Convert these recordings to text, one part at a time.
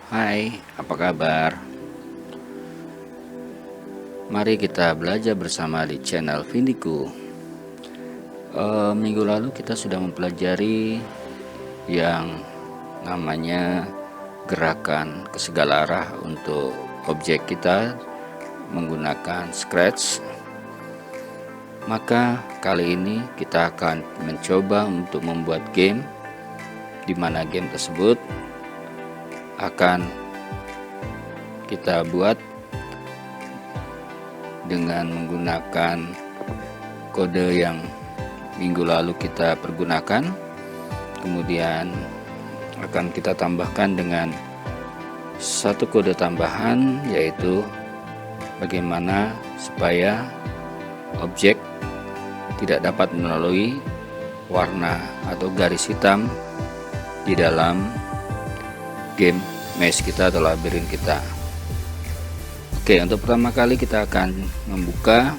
Hai, apa kabar? Mari kita belajar bersama di channel Vindiku. Minggu lalu kita sudah mempelajari yang namanya gerakan ke segala arah untuk objek kita menggunakan Scratch. Maka kali ini kita akan mencoba untuk membuat game, di mana game tersebut akan kita buat dengan menggunakan kode yang minggu lalu kita pergunakan. Kemudian akan kita tambahkan dengan satu kode tambahan, yaitu bagaimana supaya objek tidak dapat melalui warna atau garis hitam di dalam game maze kita atau labirin kita. Oke, untuk pertama kali kita akan membuka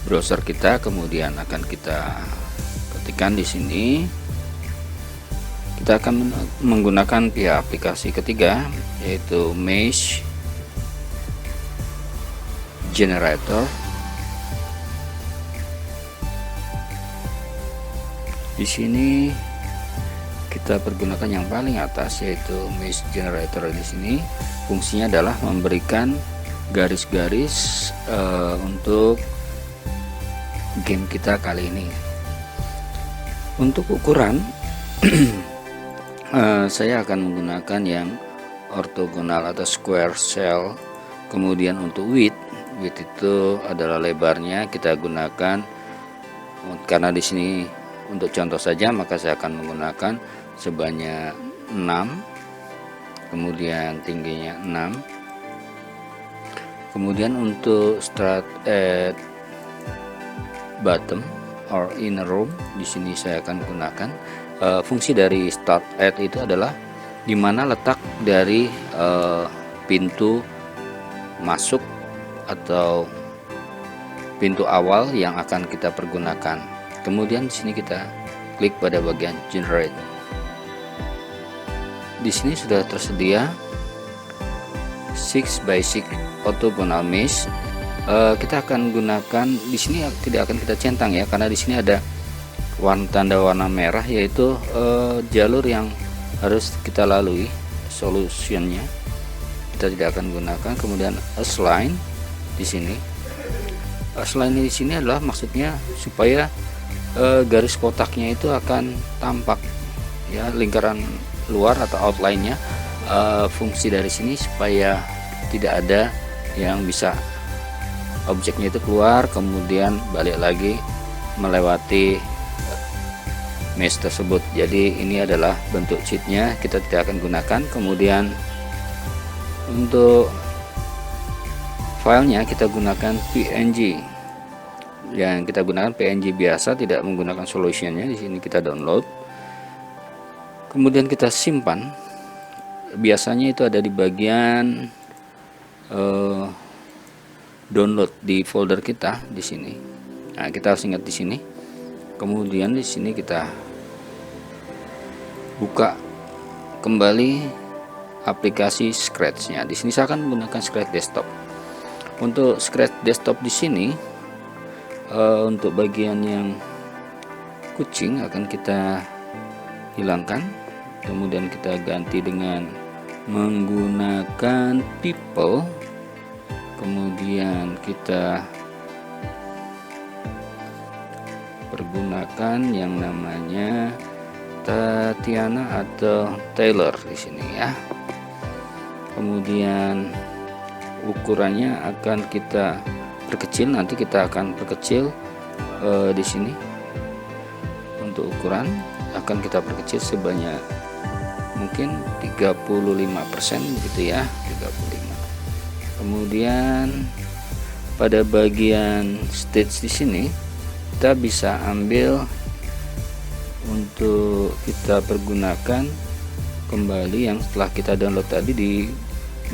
browser kita, kemudian akan kita ketikkan di sini. Kita akan menggunakan pihak aplikasi ketiga, yaitu Mesh Generator. Di sini kita pergunakan yang paling atas, yaitu Mesh Generator. Di sini fungsinya adalah memberikan garis-garis untuk game kita kali ini. Untuk ukuran saya akan menggunakan yang ortogonal atau square cell. Kemudian untuk width itu adalah lebarnya kita gunakan, karena di sini untuk contoh saja maka saya akan menggunakan sebanyak 6, kemudian tingginya 6. Kemudian untuk start at bottom or inner room, di sini saya akan gunakan fungsi dari start at itu adalah dimana letak dari pintu masuk atau pintu awal yang akan kita pergunakan. Kemudian di sini kita klik pada bagian generate. Di sini sudah tersedia 6x6 orthogonal mesh. Kita akan gunakan di sini, tidak akan kita centang ya, karena di sini ada tanda warna merah, yaitu jalur yang harus kita lalui, solutionnya kita tidak akan gunakan. Kemudian assign di sini. Assign di sini adalah maksudnya supaya garis kotaknya itu akan tampak ya, lingkaran luar atau outline-nya. Fungsi dari sini supaya tidak ada yang bisa objeknya itu keluar kemudian balik lagi melewati mesh tersebut. Jadi ini adalah bentuk cheatnya, kita tidak akan gunakan. Kemudian untuk filenya kita gunakan PNG. Yang kita gunakan PNG biasa, tidak menggunakan solutionnya. Di sini kita download, kemudian kita simpan. Biasanya itu ada di bagian download di folder kita di sini. Nah, kita harus ingat di sini. Kemudian di sini kita buka kembali aplikasi Scratch-nya. Di sini saya akan menggunakan Scratch Desktop. Untuk Scratch Desktop di sini, untuk bagian yang kucing akan kita hilangkan, kemudian kita ganti dengan menggunakan people. Kemudian kita pergunakan yang namanya Tatiana atau Taylor di sini ya. Kemudian ukurannya akan kita perkecil, nanti kita akan perkecil di sini. Untuk ukuran akan kita perkecil sebanyak mungkin 35% gitu ya, 35. Kemudian pada bagian stage di sini kita bisa ambil untuk kita pergunakan kembali yang setelah kita download tadi di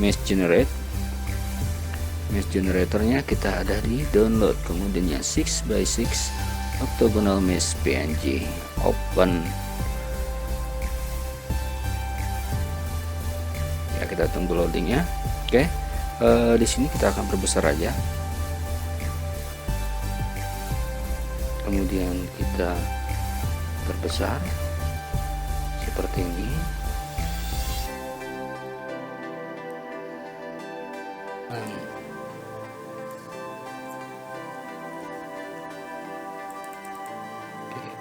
Mesh Generatornya kita ada di download. Kemudian yang 6x6 orthogonal mesh PNG, open. kita tunggu loadingnya. Oke, di sini kita akan perbesar aja, kemudian kita perbesar seperti ini.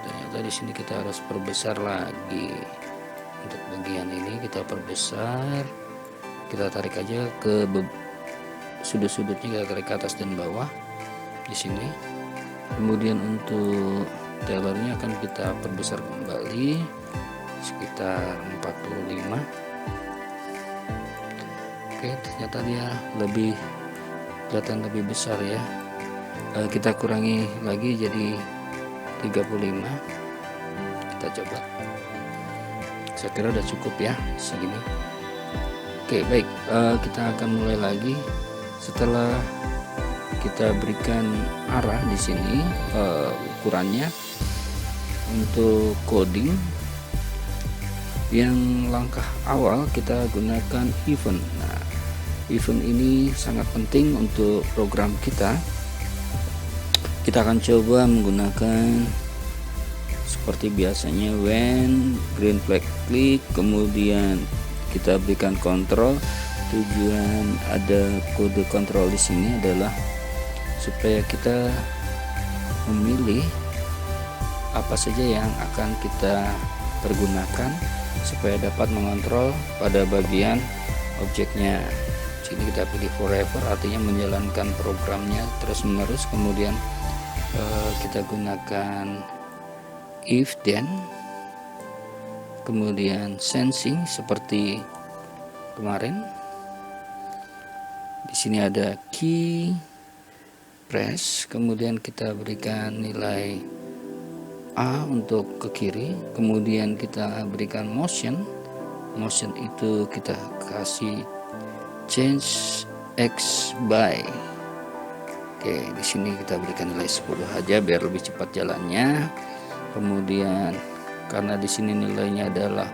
Ternyata di sini kita harus perbesar lagi. Untuk bagian ini kita perbesar, kita tarik aja ke sudut-sudutnya, kita tarik ke atas dan bawah di sini. Kemudian untuk tailornya akan kita perbesar kembali sekitar 45. Oke, ternyata dia kelihatan lebih besar ya. Kita kurangi lagi jadi 35. Kita coba, saya kira udah cukup ya segini. Oke, baik, kita akan mulai lagi setelah kita berikan arah di sini, ukurannya untuk coding. Yang langkah awal kita gunakan event. Nah, event ini sangat penting untuk program kita. Kita akan coba menggunakan seperti biasanya, when green flag klik, kemudian kita berikan kontrol. Tujuan ada kode kontrol di sini adalah supaya kita memilih apa saja yang akan kita pergunakan supaya dapat mengontrol pada bagian objeknya. Sini kita pilih forever, artinya menjalankan programnya terus menerus. Kemudian kita gunakan if then, kemudian sensing seperti kemarin. Di sini ada key press, kemudian kita berikan nilai A untuk ke kiri, kemudian kita berikan motion itu kita kasih change x by. Oke, di sini kita berikan nilai 10 aja biar lebih cepat jalannya. Kemudian karena di sini nilainya adalah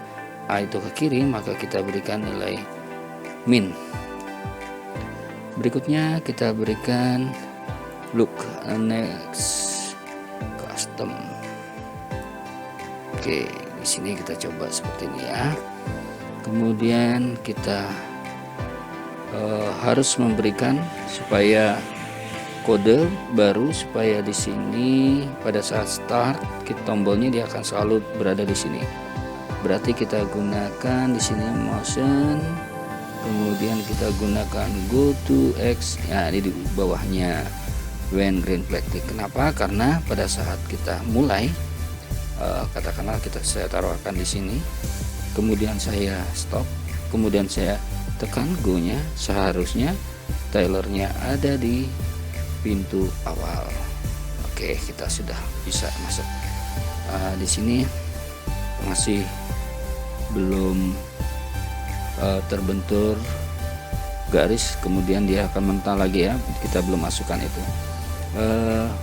A itu ke kiri, maka kita berikan nilai min. Berikutnya kita berikan look next custom. Oke, di sini kita coba seperti ini ya. Kemudian kita harus memberikan supaya kode baru, supaya di sini pada saat start tombolnya dia akan selalu berada di sini. Berarti kita gunakan di sini motion, kemudian kita gunakan go to X, ya ini di bawahnya when green flag klik. Kenapa? Karena pada saat kita mulai, katakanlah saya taruhkan di sini, kemudian saya stop, kemudian saya tekan go nya, seharusnya tailornya ada di pintu awal. Oke, kita sudah bisa masuk. Di sini masih belum terbentur garis, kemudian dia akan mentah lagi ya, kita belum masukkan itu.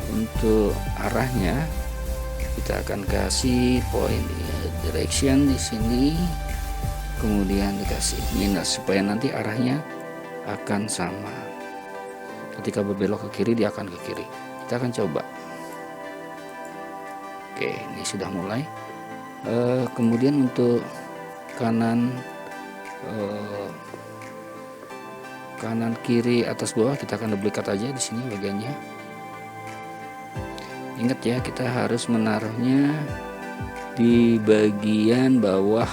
Untuk arahnya kita akan kasih point direction di sini, kemudian dikasih minus supaya nanti arahnya akan sama. Ketika berbelok ke kiri dia akan ke kiri. Kita akan coba. Oke, ini sudah mulai. Kemudian untuk kanan kiri atas bawah kita akan duplikat aja di sini bagiannya. Ingat ya, kita harus menaruhnya di bagian bawah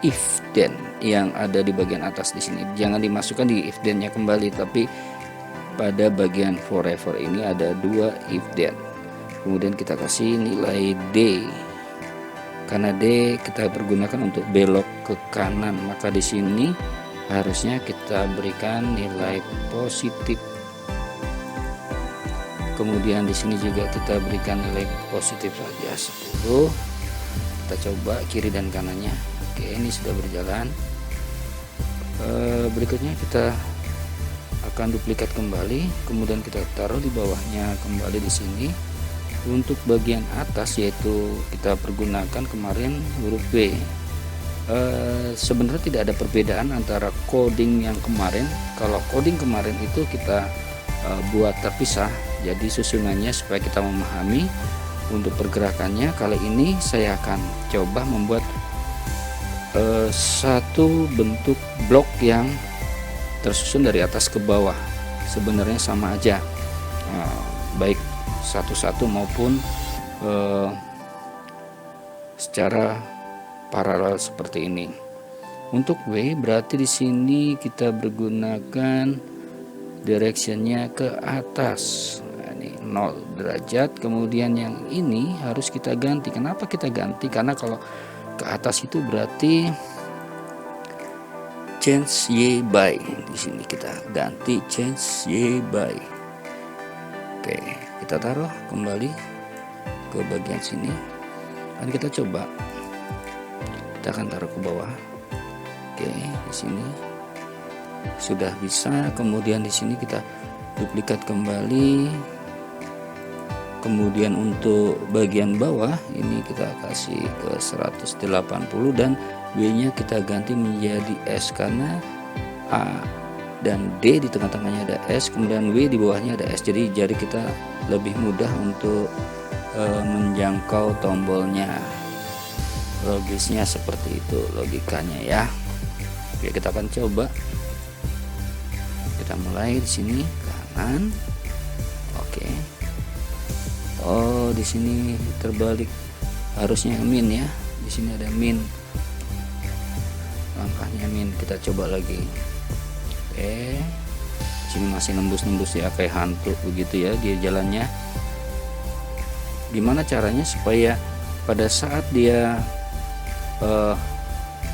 if then yang ada di bagian atas di sini. Jangan dimasukkan di if then-nya kembali, tapi pada bagian forever ini ada 2 if then. Kemudian kita kasih nilai D. Karena D kita pergunakan untuk belok ke kanan, maka di sini harusnya kita berikan nilai positif. Kemudian di sini juga kita berikan nilai positif saja 10. Kita coba kiri dan kanannya. Oke, ini sudah berjalan. Berikutnya kita akan duplikat kembali, kemudian kita taruh di bawahnya kembali di sini. Untuk bagian atas yaitu kita pergunakan kemarin huruf B. sebenarnya tidak ada perbedaan antara coding yang kemarin. Kalau coding kemarin itu kita buat terpisah, jadi susunannya supaya kita memahami. Untuk pergerakannya kali ini saya akan coba membuat satu bentuk blok yang tersusun dari atas ke bawah. Sebenarnya sama aja, baik satu-satu maupun secara paralel seperti ini. Untuk W berarti di sini kita bergunakan directionnya ke atas. Nah, ini 0 derajat. Kemudian yang ini harus kita ganti. Kenapa kita ganti? Karena kalau ke atas itu berarti change Y by. Di sini kita ganti change Y by. Oke, kita taruh kembali ke bagian sini. Dan kita coba. Kita akan taruh ke bawah. Oke, di sini sudah bisa. Kemudian di sini kita duplikat kembali. Kemudian untuk bagian bawah ini kita kasih ke 180 dan W-nya kita ganti menjadi S karena A dan D di tengah-tengahnya ada S, kemudian W di bawahnya ada S. Jadi jari kita lebih mudah untuk menjangkau tombolnya. Logisnya seperti itu logikanya ya. Oke, kita akan coba. Kita mulai di sini kanan. Oke. Oh, di sini terbalik. Harusnya min ya. Di sini ada min. Langkahnya min. Kita coba lagi. Oke. Di sini masih nembus-nembus ya kayak hantu begitu ya dia jalannya. Gimana caranya supaya pada saat dia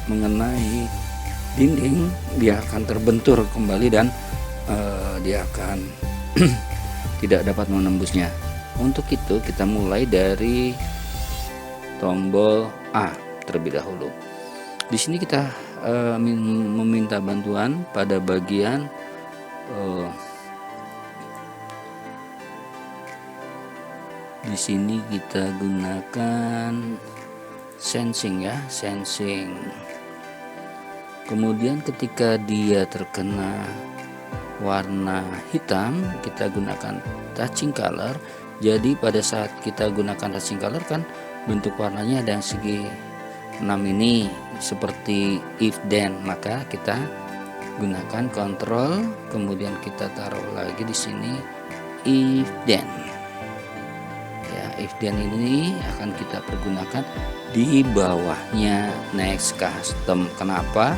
mengenai dinding dia akan terbentur kembali dan dia akan tidak dapat menembusnya. Untuk itu kita mulai dari tombol A terlebih dahulu. Di sini kita meminta bantuan pada bagian di sini kita gunakan sensing ya, sensing. Kemudian ketika dia terkena warna hitam kita gunakan touching color. Jadi pada saat kita gunakan touching color kan bentuk warnanya ada yang segi 6 ini seperti if then, maka kita gunakan kontrol kemudian kita taruh lagi di sini if then. Ya, if then ini akan kita pergunakan di bawahnya next custom. Kenapa?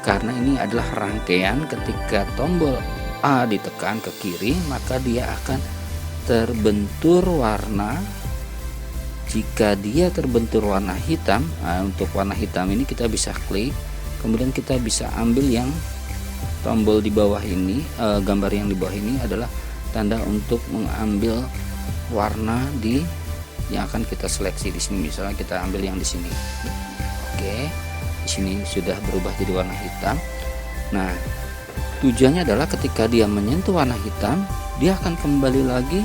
Karena ini adalah rangkaian. Ketika tombol A ditekan ke kiri maka dia akan terbentur warna. Jika dia terbentur warna hitam, nah untuk warna hitam ini kita bisa klik, kemudian kita bisa ambil yang tombol di bawah ini, gambar yang di bawah ini adalah tanda untuk mengambil warna di yang akan kita seleksi di sini. Misalnya kita ambil yang di sini. Oke, di sini sudah berubah jadi warna hitam. Nah, tujuannya adalah ketika dia menyentuh warna hitam, dia akan kembali lagi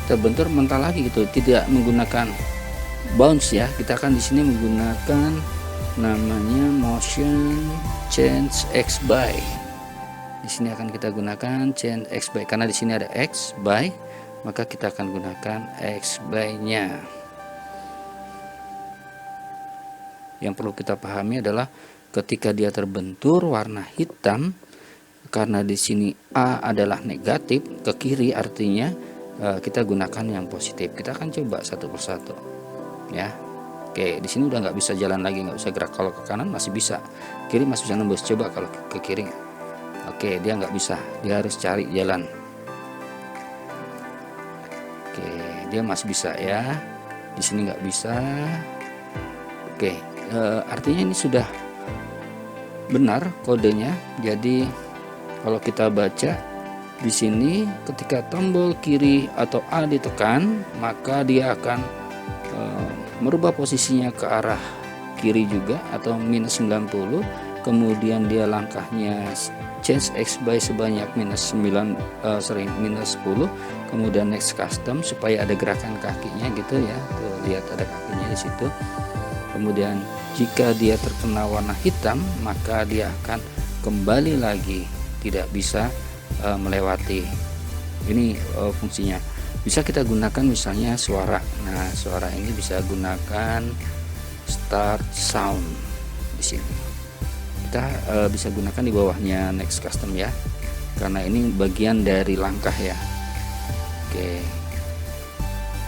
terbentur mentah lagi gitu, tidak menggunakan bounce ya. Kita akan di sini menggunakan namanya motion change X by. Di sini akan kita gunakan change X by karena di sini ada X by, maka kita akan gunakan X by-nya. Yang perlu kita pahami adalah ketika dia terbentur warna hitam, karena di sini A adalah negatif ke kiri, artinya kita gunakan yang positif. Kita akan coba satu persatu ya. Oke, di sini udah nggak bisa jalan lagi, nggak bisa gerak. Kalau ke kanan masih bisa, kiri masih bisa nembus. Coba kalau ke kiri, oke dia nggak bisa, dia harus cari jalan. Oke, dia masih bisa ya. Di sini nggak bisa. Oke, artinya ini sudah benar kodenya. Jadi kalau kita baca di sini, ketika tombol kiri atau A ditekan, maka dia akan merubah posisinya ke arah kiri juga atau minus 90. Kemudian dia langkahnya change X by sebanyak minus 10. Kemudian next custom supaya ada gerakan kakinya gitu ya. Tuh, lihat ada kakinya di situ. Kemudian jika dia terkena warna hitam, maka dia akan kembali lagi, tidak bisa melewati. Ini fungsinya. Bisa kita gunakan misalnya suara. Nah, suara ini bisa gunakan start sound di sini. Kita bisa gunakan di bawahnya next custom ya, karena ini bagian dari langkah ya. Oke.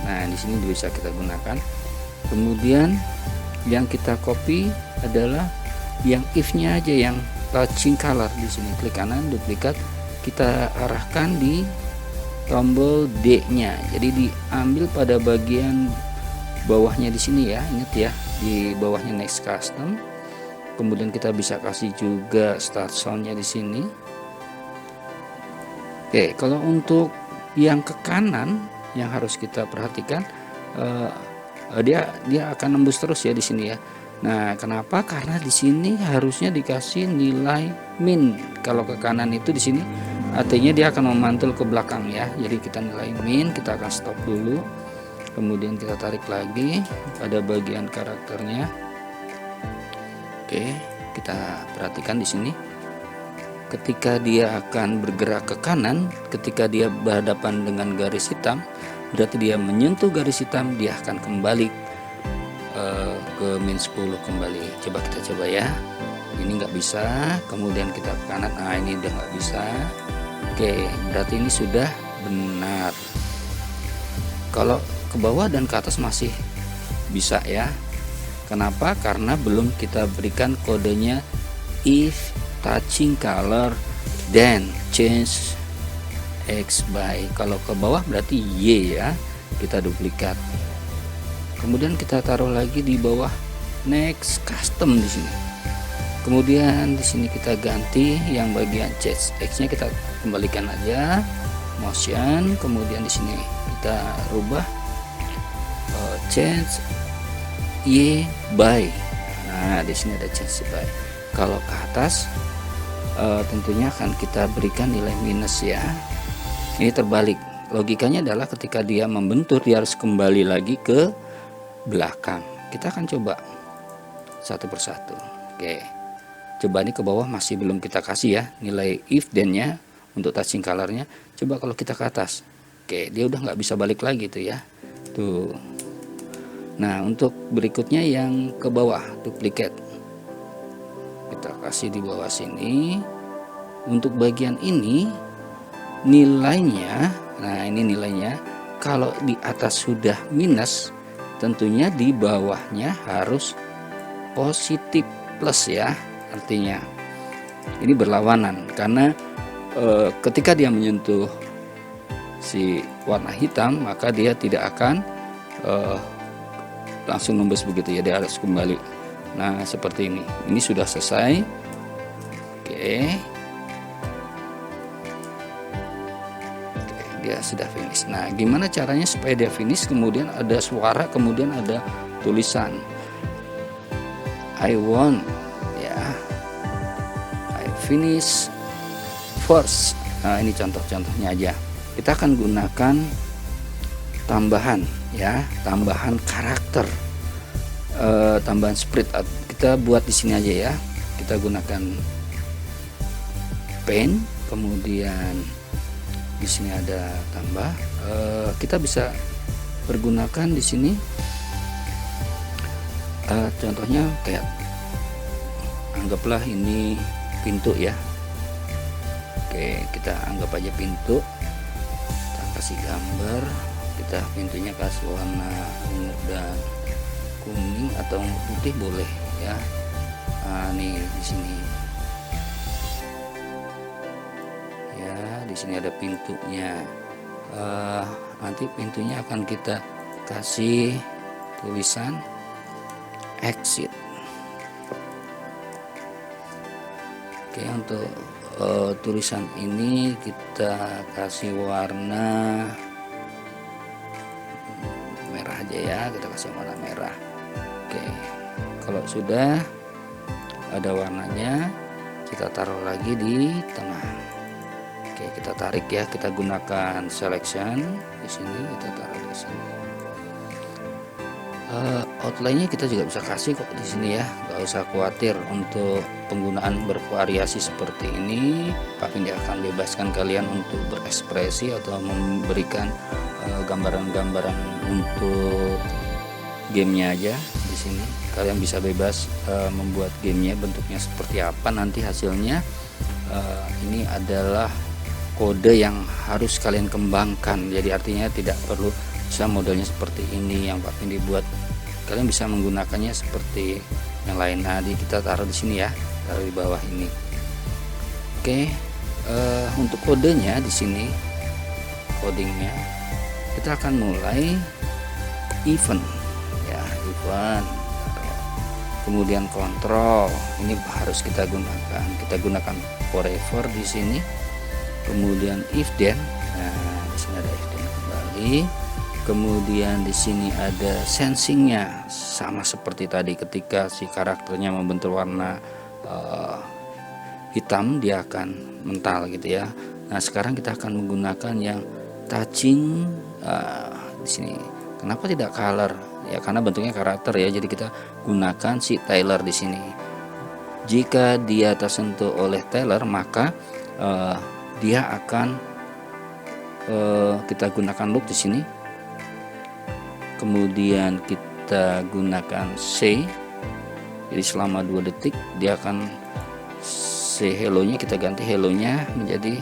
Nah, di sini bisa kita gunakan. Kemudian yang kita copy adalah yang if-nya aja, yang touching color. Di sini klik kanan, duplikat, kita arahkan di tombol D-nya. Jadi diambil pada bagian bawahnya di sini ya. Ingat ya, di bawahnya next custom. Kemudian kita bisa kasih juga start sound-nya di sini. Oke, kalau untuk yang ke kanan yang harus kita perhatikan, dia akan nembus terus ya di sini ya. Nah, kenapa? Karena di sini harusnya dikasih nilai min. Kalau ke kanan itu di sini artinya dia akan memantul ke belakang ya. Jadi kita nilai min, kita akan stop dulu. Kemudian kita tarik lagi pada bagian karakternya. Oke, kita perhatikan di sini. Ketika dia akan bergerak ke kanan, ketika dia berhadapan dengan garis hitam, berarti dia menyentuh garis hitam, dia akan kembali ke min 10 kembali. Coba kita coba ya. Ini nggak bisa, kemudian kita ke kanan. Nah, ini udah nggak bisa. Oke, berarti ini sudah benar. Kalau ke bawah dan ke atas masih bisa ya. Kenapa? Karena belum kita berikan kodenya if touching color then change X by. Kalau ke bawah berarti Y ya, kita duplikat. Kemudian kita taruh lagi di bawah next custom di sini. Kemudian di sini kita ganti yang bagian change X-nya, kita kembalikan aja motion. Kemudian di sini kita rubah change Y by. Nah, di sini ada change by. Kalau ke atas tentunya akan kita berikan nilai minus ya. Ini terbalik. Logikanya adalah ketika dia membentur, dia harus kembali lagi ke belakang. Kita akan coba satu persatu. Oke, coba ini ke bawah masih belum kita kasih ya nilai if then-nya untuk touching color-nya. Coba kalau kita ke atas, oke, dia udah nggak bisa balik lagi tuh ya. Tuh. Nah, untuk berikutnya yang ke bawah, duplicate. Kita kasih di bawah sini. Untuk bagian ini nilainya, nah ini nilainya, kalau di atas sudah minus, tentunya di bawahnya harus positif plus ya. Artinya ini berlawanan, karena ketika dia menyentuh si warna hitam, maka dia tidak akan langsung nembus begitu ya, dia harus kembali. Nah, seperti ini sudah selesai. Oke, dia sudah finish. Nah, gimana caranya supaya dia finish, kemudian ada suara, kemudian ada tulisan I want ya, I finish first. Nah, ini contoh-contohnya aja. Kita akan gunakan tambahan ya, tambahan karakter, tambahan sprite. Kita buat di sini aja ya. Kita gunakan pen, kemudian di sini ada tambah. Kita bisa pergunakan di sini. Contohnya kayak anggaplah ini pintu ya. Oke, kita anggap aja pintu. Kita kasih gambar. Kita pintunya kasih warna ungu dan kuning atau putih boleh ya. Nah, nih di sini. Ya, di sini ada pintunya. Nanti pintunya akan kita kasih tulisan exit. Oke, untuk tulisan ini kita kasih warna merah aja ya, kita kasih warna merah. Oke, kalau sudah ada warnanya, kita taruh lagi di tengah. Oke, kita tarik ya, kita gunakan selection di sini, kita taruh di sini. Outline-nya kita juga bisa kasih kok di sini ya, nggak usah khawatir untuk penggunaan bervariasi seperti ini. Pak Vindi akan bebaskan kalian untuk berekspresi atau memberikan gambaran-gambaran untuk gamenya aja. Di sini kalian bisa bebas membuat gamenya bentuknya seperti apa nanti hasilnya. Ini adalah kode yang harus kalian kembangkan, jadi artinya tidak perlu bisa modelnya seperti ini yang Pak Vindi buat, kalian bisa menggunakannya seperti yang lain. Nah, kita taruh di sini ya, taruh di bawah ini. Oke, untuk kodenya di sini, codingnya kita akan mulai event ya, event, kemudian kontrol ini harus kita gunakan forever di sini, kemudian if then, nah di sini ada if then kembali. Kemudian di sini ada sensingnya, sama seperti tadi ketika si karakternya membentuk warna hitam dia akan mental gitu ya. Nah sekarang kita akan menggunakan yang touching di sini. Kenapa tidak color? Ya karena bentuknya karakter ya. Jadi kita gunakan si Tyler di sini. Jika dia tersentuh oleh Tyler maka dia akan kita gunakan loop di sini. Kemudian kita gunakan say, jadi selama 2 detik dia akan say hello nya, kita ganti hello nya menjadi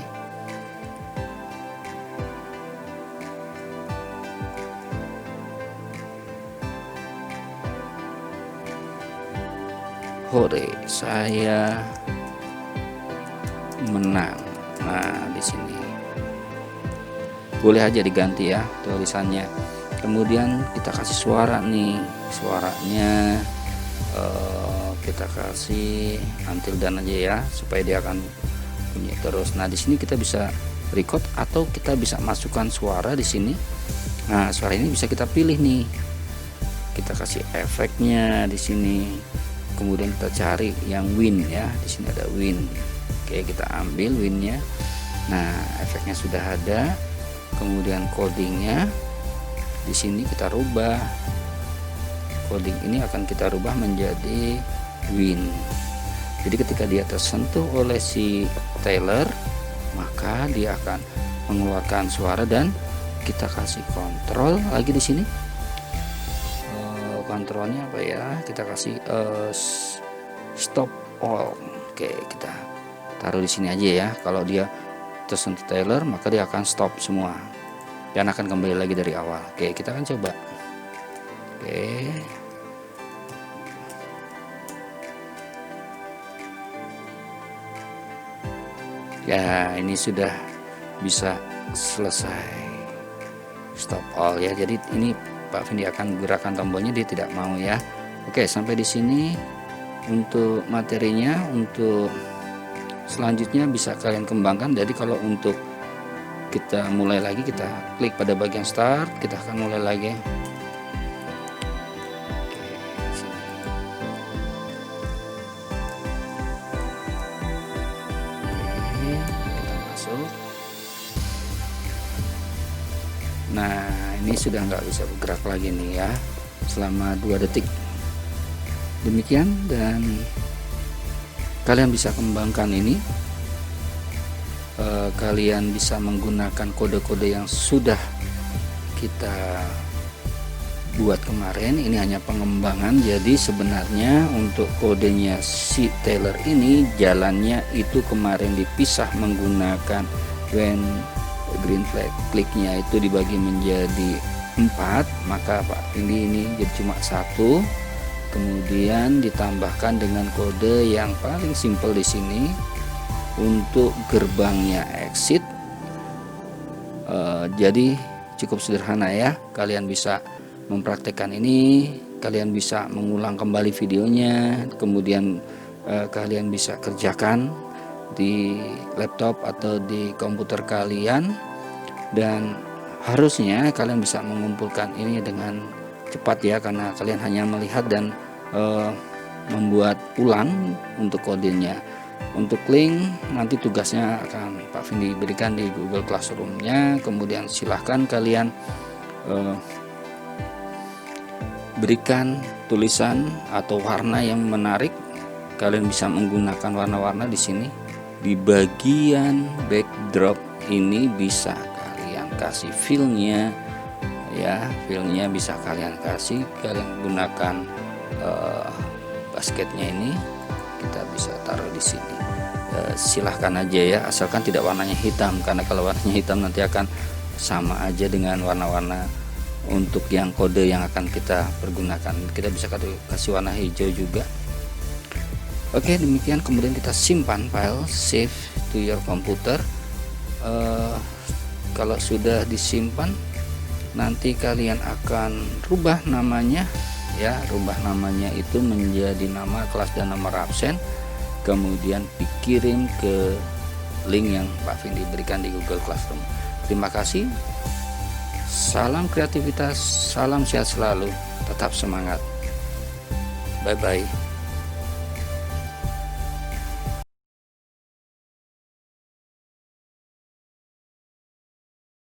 hore saya menang. Nah di sini boleh aja diganti ya tulisannya. Kemudian kita kasih suara nih, suaranya kita kasih until done aja ya, supaya dia akan bunyi terus. Nah di sini kita bisa record atau kita bisa masukkan suara di sini. Nah suara ini bisa kita pilih nih, kita kasih efeknya di sini. Kemudian kita cari yang win ya, di sini ada win. Oke, kita ambil winnya. Nah efeknya sudah ada. Kemudian codingnya di sini kita rubah, coding ini akan kita rubah menjadi win. Jadi ketika dia tersentuh oleh si Tyler maka dia akan mengeluarkan suara, dan kita kasih kontrol lagi di sini. Kontrolnya apa ya, kita kasih stop all. Oke, kita taruh di sini aja ya. Kalau dia tersentuh Tyler maka dia akan stop semua dan akan kembali lagi dari awal. Oke, kita akan coba. Oke. Ya, ini sudah bisa selesai. Stop all ya. Jadi ini Pak Vindi akan gerakan tombolnya, dia tidak mau ya. Oke, sampai di sini untuk materinya. Untuk selanjutnya bisa kalian kembangkan. Jadi kalau untuk kita mulai lagi, kita klik pada bagian start, kita akan mulai lagi. Oke, sini. Oke, kita masuk. Nah ini sudah nggak bisa bergerak lagi nih ya selama 2 detik. Demikian, dan kalian bisa kembangkan ini. Kalian bisa menggunakan kode-kode yang sudah kita buat kemarin. Ini hanya pengembangan, jadi sebenarnya untuk kodenya si Tyler ini jalannya itu kemarin dipisah menggunakan when green flag, kliknya itu dibagi menjadi 4, maka Pak Vindi ini jadi cuma 1. Kemudian ditambahkan dengan kode yang paling simpel di sini untuk gerbangnya exit. Jadi cukup sederhana ya, kalian bisa mempraktekkan ini, kalian bisa mengulang kembali videonya, kemudian kalian bisa kerjakan di laptop atau di komputer kalian, dan harusnya kalian bisa mengumpulkan ini dengan cepat ya, karena kalian hanya melihat dan membuat ulang untuk kodenya. Untuk link nanti tugasnya akan Pak Vindi berikan di Google Classroom-nya. Kemudian silahkan kalian berikan tulisan atau warna yang menarik. Kalian bisa menggunakan warna-warna di sini. Di bagian backdrop ini bisa kalian kasih fillnya, ya, fillnya bisa kalian kasih. Kalian gunakan basketnya ini, kita bisa taruh di sini. Silahkan aja ya, asalkan tidak warnanya hitam, karena kalau warnanya hitam nanti akan sama aja dengan warna-warna untuk yang kode yang akan kita pergunakan. Kita bisa kasih warna hijau juga. Oke, demikian. Kemudian kita simpan file, save to your computer. Kalau sudah disimpan, nanti kalian akan rubah namanya, ya, rubah namanya itu menjadi nama kelas dan nomor absen, kemudian dikirim ke link yang Pak Vindi berikan di Google Classroom. Terima kasih. Salam kreativitas, salam sehat selalu, tetap semangat. Bye bye.